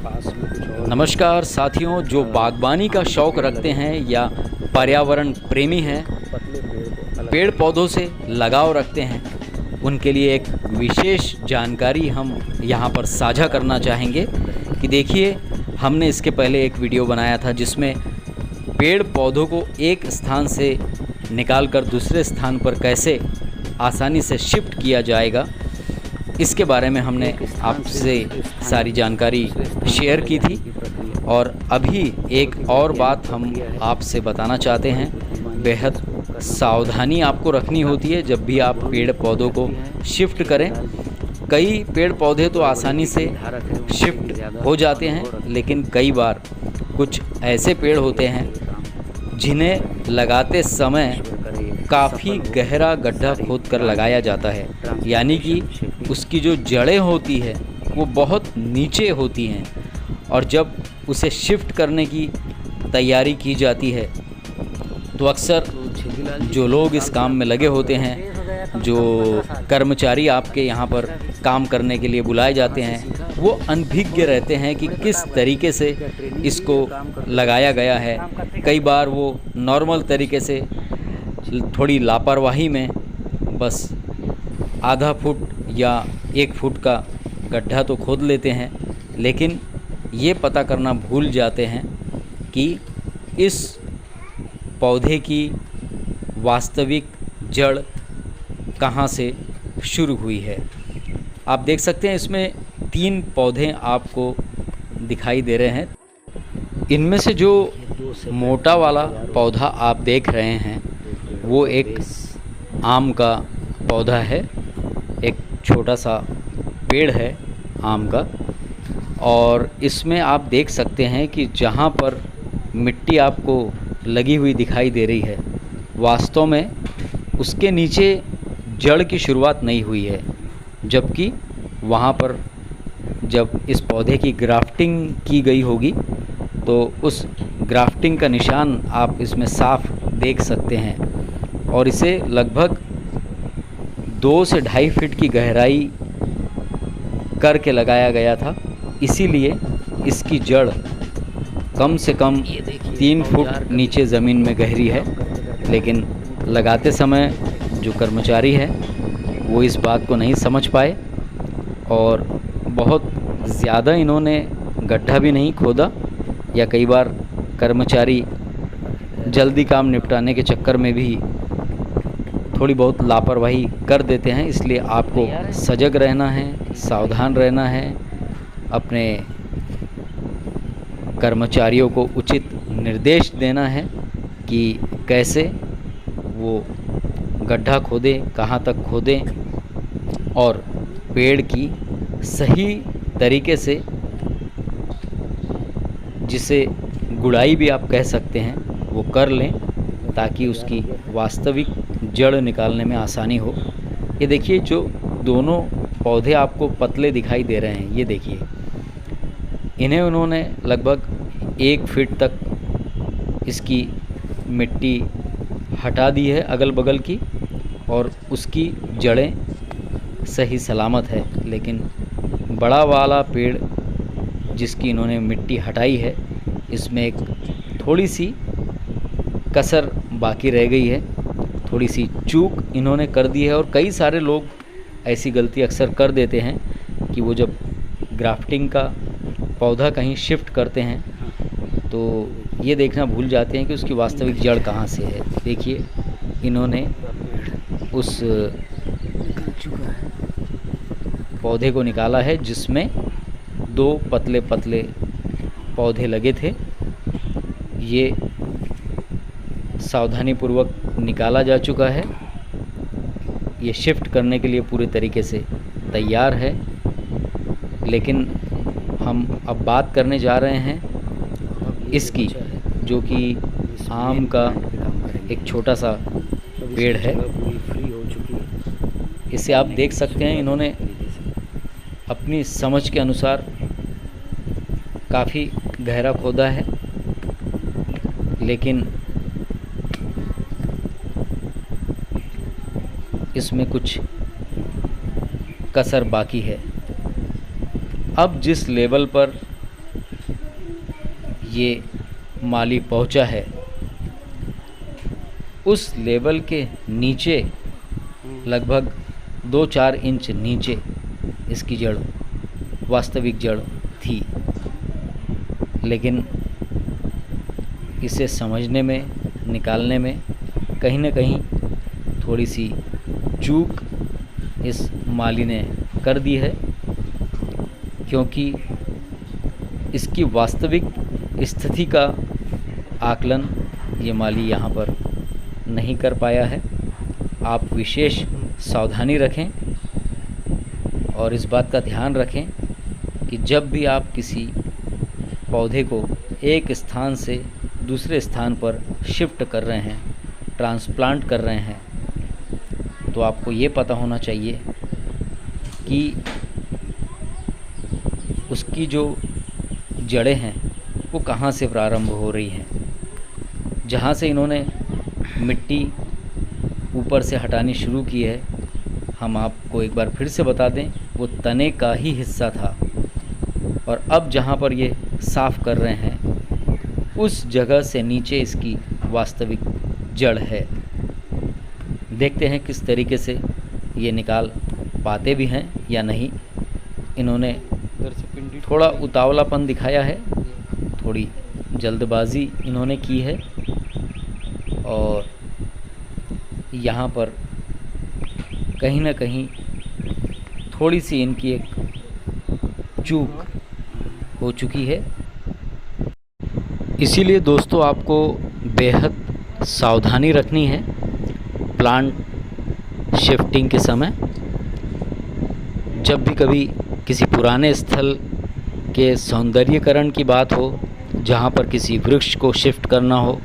नमस्कार साथियों, जो बागवानी का शौक़ रखते हैं या पर्यावरण प्रेमी हैं, पेड़ पौधों से लगाव रखते हैं, उनके लिए एक विशेष जानकारी हम यहाँ पर साझा करना चाहेंगे कि देखिए, हमने इसके पहले एक वीडियो बनाया था जिसमें पेड़ पौधों को एक स्थान से निकालकर दूसरे स्थान पर कैसे आसानी से शिफ्ट किया जाएगा, इसके बारे में हमने आपसे सारी जानकारी शेयर की थी। और अभी एक और बात हम आपसे बताना चाहते हैं, बेहद सावधानी आपको रखनी होती है जब भी आप पेड़ पौधों को शिफ्ट करें। कई पेड़ पौधे तो आसानी से शिफ्ट हो जाते हैं, लेकिन कई बार कुछ ऐसे पेड़ होते हैं जिन्हें लगाते समय काफ़ी गहरा गड्ढा खोद कर लगाया जाता है, यानी कि उसकी जो जड़ें होती है वो बहुत नीचे होती हैं। और जब उसे शिफ्ट करने की तैयारी की जाती है तो अक्सर जो लोग इस काम में लगे होते हैं, जो कर्मचारी आपके यहाँ पर काम करने के लिए बुलाए जाते हैं, वो अनभिज्ञ रहते हैं कि किस तरीके से इसको लगाया गया है। कई बार वो नॉर्मल तरीके से थोड़ी लापरवाही में बस आधा फुट या 1 फुट का गड्ढा तो खोद लेते हैं, लेकिन ये पता करना भूल जाते हैं कि इस पौधे की वास्तविक जड़ कहाँ से शुरू हुई है। आप देख सकते हैं इसमें 3 पौधे आपको दिखाई दे रहे हैं। इनमें से जो मोटा वाला पौधा आप देख रहे हैं वो एक आम का पौधा है, एक छोटा सा पेड़ है आम का। और इसमें आप देख सकते हैं कि जहाँ पर मिट्टी आपको लगी हुई दिखाई दे रही है, वास्तव में उसके नीचे जड़ की शुरुआत नहीं हुई है, जबकि वहाँ पर जब इस पौधे की ग्राफ्टिंग की गई होगी तो उस ग्राफ्टिंग का निशान आप इसमें साफ देख सकते हैं। और इसे लगभग 2 से 2.5 फीट की गहराई करके लगाया गया था, इसीलिए इसकी जड़ कम से कम 3 फुट नीचे ज़मीन में गहरी है। लेकिन लगाते समय जो कर्मचारी है वो इस बात को नहीं समझ पाए और बहुत ज़्यादा इन्होंने गड्ढा भी नहीं खोदा, या कई बार कर्मचारी जल्दी काम निपटाने के चक्कर में भी थोड़ी बहुत लापरवाही कर देते हैं। इसलिए आपको सजग रहना है, सावधान रहना है, अपने कर्मचारियों को उचित निर्देश देना है कि कैसे वो गड्ढा खोदें, कहाँ तक खोदें, और पेड़ की सही तरीके से, जिसे गुड़ाई भी आप कह सकते हैं, वो कर लें ताकि उसकी वास्तविक जड़ निकालने में आसानी हो। ये देखिए, जो दोनों पौधे आपको पतले दिखाई दे रहे हैं, ये देखिए, इन्हें उन्होंने लगभग 1 फीट तक इसकी मिट्टी हटा दी है अगल बगल की, और उसकी जड़ें सही सलामत है। लेकिन बड़ा वाला पेड़ जिसकी इन्होंने मिट्टी हटाई है, इसमें एक थोड़ी सी कसर बाकी रह गई है, थोड़ी सी चूक इन्होंने कर दी है। और कई सारे लोग ऐसी गलती अक्सर कर देते हैं कि वो जब ग्राफ्टिंग का पौधा कहीं शिफ्ट करते हैं तो ये देखना भूल जाते हैं कि उसकी वास्तविक जड़ कहाँ से है। देखिए, इन्होंने उस पौधे को निकाला है जिसमें 2 पतले पतले पौधे लगे थे। ये सावधानीपूर्वक निकाला जा चुका है, ये शिफ्ट करने के लिए पूरे तरीके से तैयार है। लेकिन हम अब बात करने जा रहे हैं इसकी, जो कि आम का एक छोटा सा पेड़ है। इसे आप देख सकते हैं, इन्होंने अपनी समझ के अनुसार काफ़ी गहरा खोदा है, लेकिन इसमें कुछ कसर बाकी है। अब जिस लेवल पर ये माली पहुंचा है उस लेवल के नीचे, लगभग 2-4 इंच नीचे इसकी जड़, वास्तविक जड़ थी। लेकिन इसे समझने में, निकालने में कहीं न कहीं थोड़ी सी चूक इस माली ने कर दी है, क्योंकि इसकी वास्तविक स्थिति का आकलन ये माली यहाँ पर नहीं कर पाया है। आप विशेष सावधानी रखें और इस बात का ध्यान रखें कि जब भी आप किसी पौधे को एक स्थान से दूसरे स्थान पर शिफ्ट कर रहे हैं, ट्रांसप्लांट कर रहे हैं, तो आपको ये पता होना चाहिए कि उसकी जो जड़ें हैं वो कहाँ से प्रारंभ हो रही हैं। जहाँ से इन्होंने मिट्टी ऊपर से हटानी शुरू की है, हम आपको एक बार फिर से बता दें, वो तने का ही हिस्सा था। और अब जहाँ पर ये साफ़ कर रहे हैं उस जगह से नीचे इसकी वास्तविक जड़ है। देखते हैं किस तरीके से ये निकाल पाते भी हैं या नहीं। इन्होंने थोड़ा उतावलापन दिखाया है, थोड़ी जल्दबाजी इन्होंने की है और यहाँ पर कहीं ना कहीं थोड़ी सी इनकी एक चूक हो चुकी है। इसीलिए दोस्तों आपको बेहद सावधानी रखनी है प्लांट शिफ्टिंग के समय। जब भी कभी किसी पुराने स्थल के सौंदर्यीकरण की बात हो, जहाँ पर किसी वृक्ष को शिफ्ट करना हो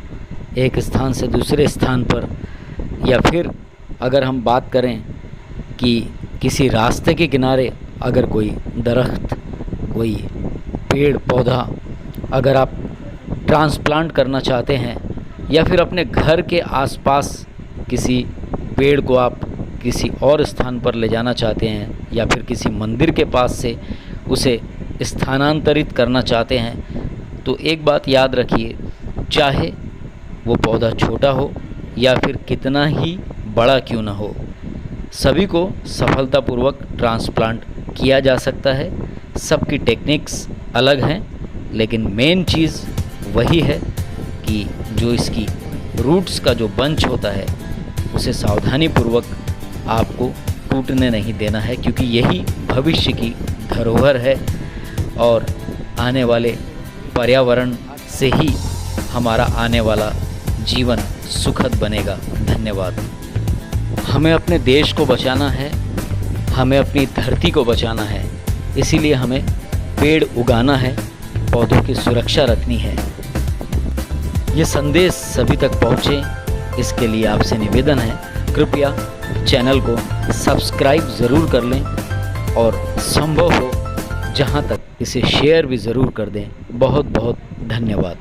एक स्थान से दूसरे स्थान पर, या फिर अगर हम बात करें कि किसी रास्ते के किनारे अगर कोई दरख्त, कोई पेड़ पौधा अगर आप ट्रांसप्लांट करना चाहते हैं, या फिर अपने घर के आसपास किसी पेड़ को आप किसी और स्थान पर ले जाना चाहते हैं, या फिर किसी मंदिर के पास से उसे स्थानांतरित करना चाहते हैं, तो एक बात याद रखिए, चाहे वो पौधा छोटा हो या फिर कितना ही बड़ा क्यों ना हो, सभी को सफलतापूर्वक ट्रांसप्लांट किया जा सकता है। सबकी टेक्निक्स अलग हैं, लेकिन मेन चीज़ वही है कि जो इसकी रूट्स का जो बंच होता है उसे सावधानीपूर्वक आपको टूटने नहीं देना है, क्योंकि यही भविष्य की धरोहर है और आने वाले पर्यावरण से ही हमारा आने वाला जीवन सुखद बनेगा। धन्यवाद। हमें अपने देश को बचाना है, हमें अपनी धरती को बचाना है, इसीलिए हमें पेड़ उगाना है, पौधों की सुरक्षा रखनी है। ये संदेश सभी तक पहुँचे, इसके लिए आपसे निवेदन है, कृपया चैनल को सब्सक्राइब ज़रूर कर लें और संभव हो जहाँ तक इसे शेयर भी ज़रूर कर दें। बहुत बहुत धन्यवाद।